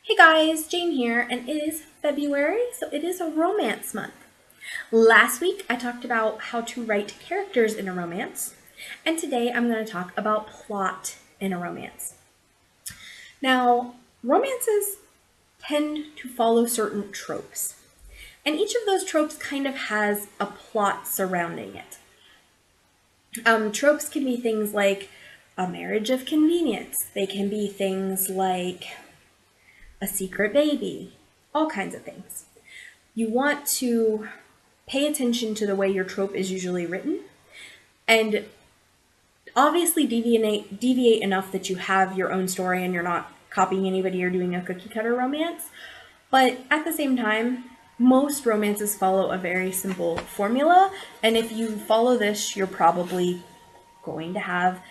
Hey guys, Jane here, and it is February, so it is a romance month. Last week I talked about how to write characters in a romance, and today I'm going to talk about plot in a romance. Now, romances tend to follow certain tropes, and each of those tropes kind of has a plot surrounding it. Tropes can be things like a marriage of convenience, they can be things like a secret baby, all kinds of things. You want to pay attention to the way your trope is usually written and obviously deviate enough that you have your own story and you're not copying anybody or doing a cookie cutter romance. But at the same time, most romances follow a very simple formula, and if you follow this, you're probably going to have,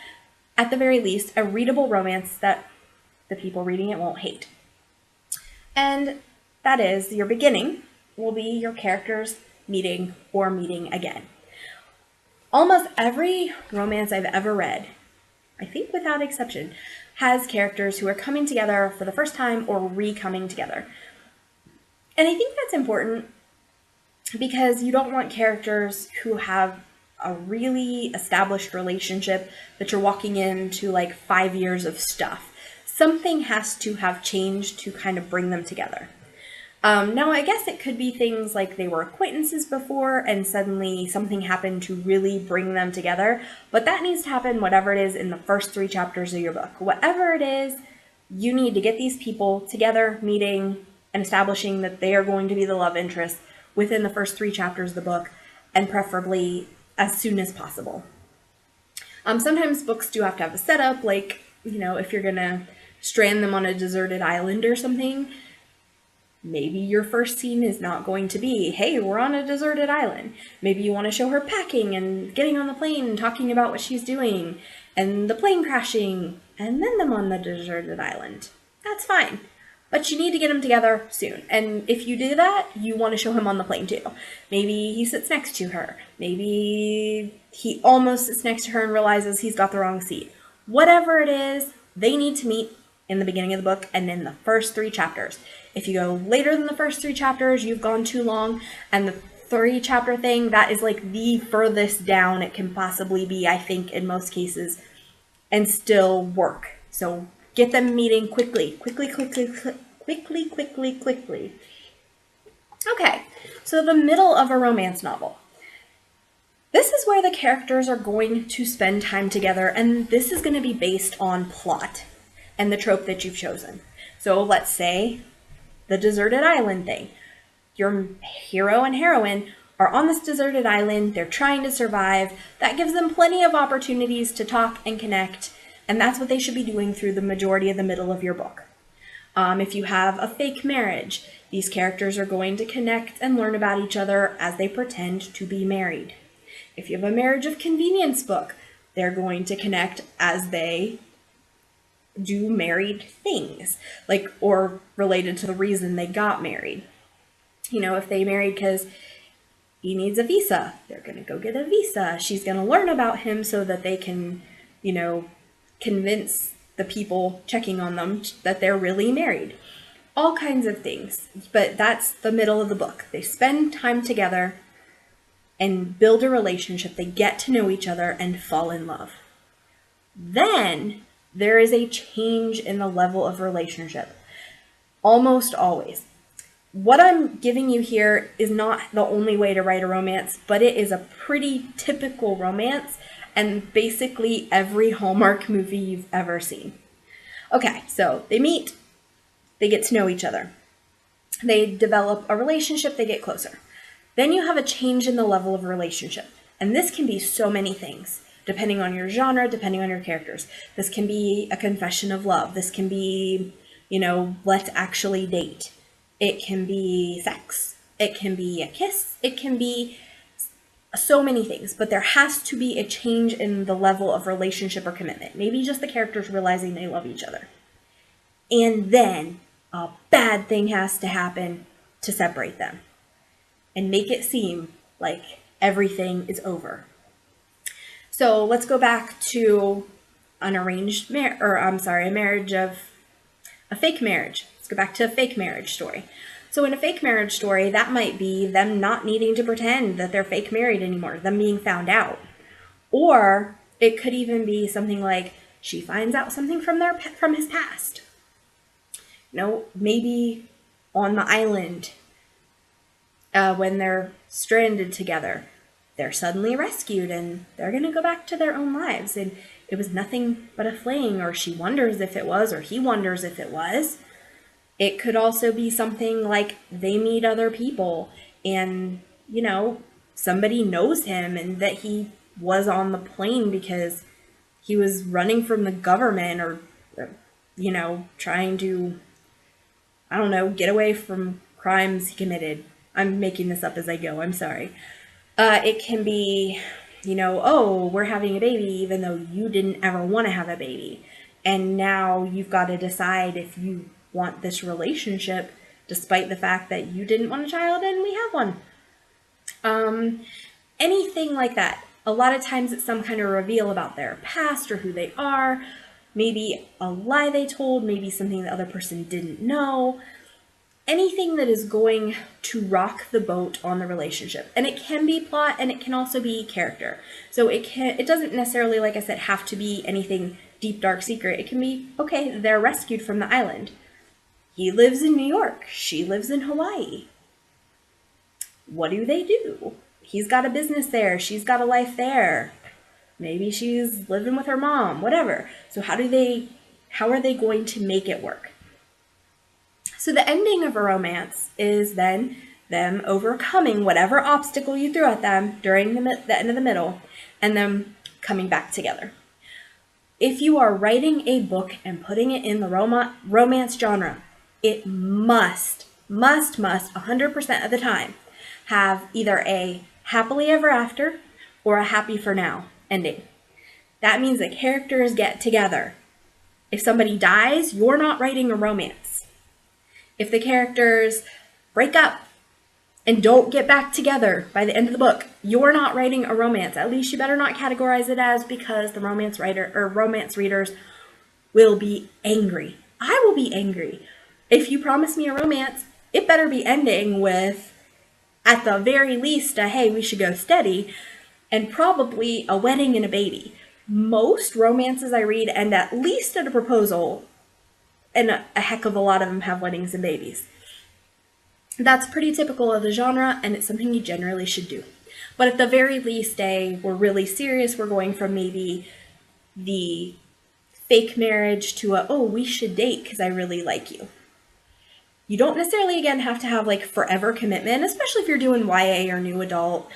at the very least, a readable romance that the people reading it won't hate. And that is, your beginning will be your characters meeting or meeting again. Almost every romance I've ever read, I think without exception, has characters who are coming together for the first time or re-coming together. And I think that's important because you don't want characters who have a really established relationship that you're walking into like 5 years of stuff. Something has to have changed to kind of bring them together. Now, I guess it could be things like they were acquaintances before and suddenly something happened to really bring them together, but that needs to happen whatever it is in the first 3 chapters of your book. Whatever it is, you need to get these people together, meeting, and establishing that they are going to be the love interest within the first 3 chapters of the book, and preferably as soon as possible. Sometimes books do have to have a setup, like, if you're going to strand them on a deserted island or something, maybe your first scene is not going to be, hey, we're on a deserted island. Maybe you want to show her packing and getting on the plane and talking about what she's doing and the plane crashing and then them on the deserted island. That's fine. But you need to get them together soon. And if you do that, you want to show him on the plane too. Maybe he sits next to her. Maybe he almost sits next to her and realizes he's got the wrong seat. Whatever it is, they need to meet in the beginning of the book and in the first 3 chapters. If you go later than the first 3 chapters, you've gone too long. And the 3-chapter thing, that is like the furthest down it can possibly be, I think, in most cases, and still work. So get them meeting quickly. Okay, so the middle of a romance novel. This is where the characters are going to spend time together, and this is going to be based on plot and the trope that you've chosen. So let's say the deserted island thing. Your hero and heroine are on this deserted island, they're trying to survive. That gives them plenty of opportunities to talk and connect, and that's what they should be doing through the majority of the middle of your book. If you have a fake marriage, these characters are going to connect and learn about each other as they pretend to be married. If you have a marriage of convenience book, they're going to connect as they do married things, like, or related to the reason they got married. If they married because he needs a visa, they're going to go get a visa. She's going to learn about him so that they can, convince the people checking on them that they're really married. All kinds of things. But that's the middle of the book. They spend time together and build a relationship. They get to know each other and fall in love. Then there is a change in the level of relationship. Almost always. What I'm giving you here is not the only way to write a romance, but it is a pretty typical romance and basically every Hallmark movie you've ever seen. Okay, so they meet, they get to know each other. They develop a relationship, they get closer. Then you have a change in the level of relationship. And this can be so many things, depending on your genre, depending on your characters. This can be a confession of love. This can be, let's actually date. It can be sex. It can be a kiss. It can be so many things, but there has to be a change in the level of relationship or commitment. Maybe just the characters realizing they love each other. And then a bad thing has to happen to separate them and make it seem like everything is over. So let's go back to a fake marriage. Let's go back to a fake marriage story. So in a fake marriage story, that might be them not needing to pretend that they're fake married anymore, them being found out. Or it could even be something like she finds out something from his past. Maybe on the island, when they're stranded together, they're suddenly rescued and they're going to go back to their own lives. And it was nothing but a fling, or she wonders if it was, or he wonders if it was. It could also be something like they meet other people and, somebody knows him and that he was on the plane because he was running from the government or, trying to, get away from crimes he committed. I'm making this up as I go. I'm sorry. It can be, oh, we're having a baby even though you didn't ever want to have a baby. And now you've got to decide if you want this relationship despite the fact that you didn't want a child and we have one. Anything like that. A lot of times it's some kind of reveal about their past or who they are. Maybe a lie they told, maybe something the other person didn't know. Anything that is going to rock the boat on the relationship. And it can be plot and it can also be character. So it doesn't necessarily, like I said, have to be anything deep, dark secret. It can be, okay, they're rescued from the island. He lives in New York. She lives in Hawaii. What do they do? He's got a business there. She's got a life there. Maybe she's living with her mom, whatever. So how are they going to make it work? So the ending of a romance is then them overcoming whatever obstacle you threw at them during the end of the middle and them coming back together. If you are writing a book and putting it in the romance genre, it must, 100% of the time, have either a happily ever after or a happy for now ending. That means that characters get together. If somebody dies, you're not writing a romance. If the characters break up and don't get back together by the end of the book, you're not writing a romance. At least you better not categorize it as, because the romance writer or romance readers will be angry. I will be angry. If you promise me a romance, it better be ending with, at the very least, a hey, we should go steady, and probably a wedding and a baby. Most romances I read end at least at a proposal, and a heck of a lot of them have weddings and babies. That's pretty typical of the genre, and it's something you generally should do. But at the very least, we're really serious. We're going from maybe the fake marriage to we should date because I really like you. You don't necessarily, again, have to have forever commitment, especially if you're doing YA or new adult.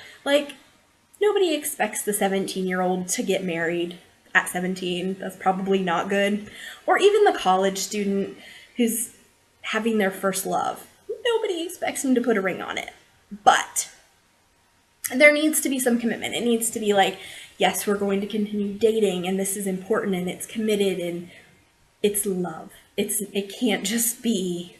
Nobody expects the 17-year-old to get married at 17. That's probably not good. Or even the college student who's having their first love. Nobody expects them to put a ring on it. But there needs to be some commitment. It needs to be yes, we're going to continue dating and this is important and it's committed and it's love. It can't just be,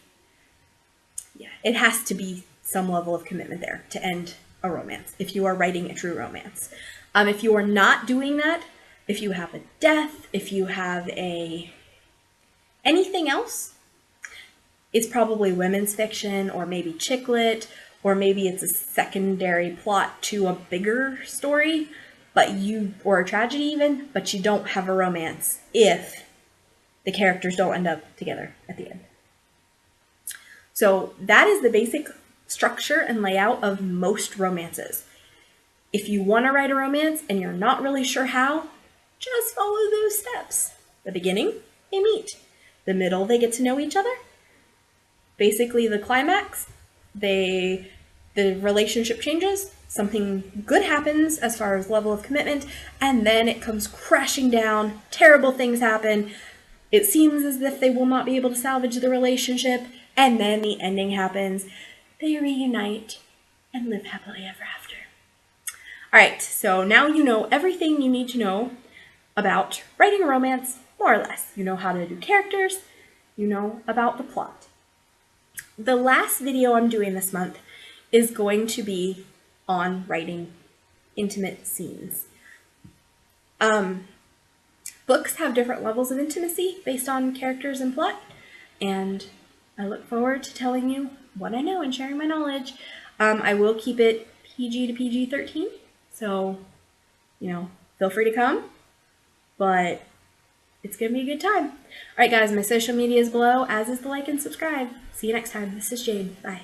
it has to be some level of commitment there to end a romance if you are writing a true romance. If you are not doing that, if you have a death, if you have anything else, it's probably women's fiction or maybe chick lit, or maybe it's a secondary plot to a bigger story, or a tragedy even, but you don't have a romance if the characters don't end up together at the end. So that is the basic structure and layout of most romances. If you want to write a romance and you're not really sure how, just follow those steps. The beginning, they meet. The middle, they get to know each other. Basically, the climax, the relationship changes, something good happens as far as level of commitment, and then it comes crashing down, terrible things happen, it seems as if they will not be able to salvage the relationship, and then the ending happens. They reunite and live happily ever after. Alright, so now you know everything you need to know about writing a romance, more or less. You know how to do characters, you know about the plot. The last video I'm doing this month is going to be on writing intimate scenes. Books have different levels of intimacy based on characters and plot, and I look forward to telling you what I know and sharing my knowledge. I will keep it PG to PG-13, so, feel free to come, but it's going to be a good time. All right, guys, my social media is below, as is the like and subscribe. See you next time. This is Jade. Bye.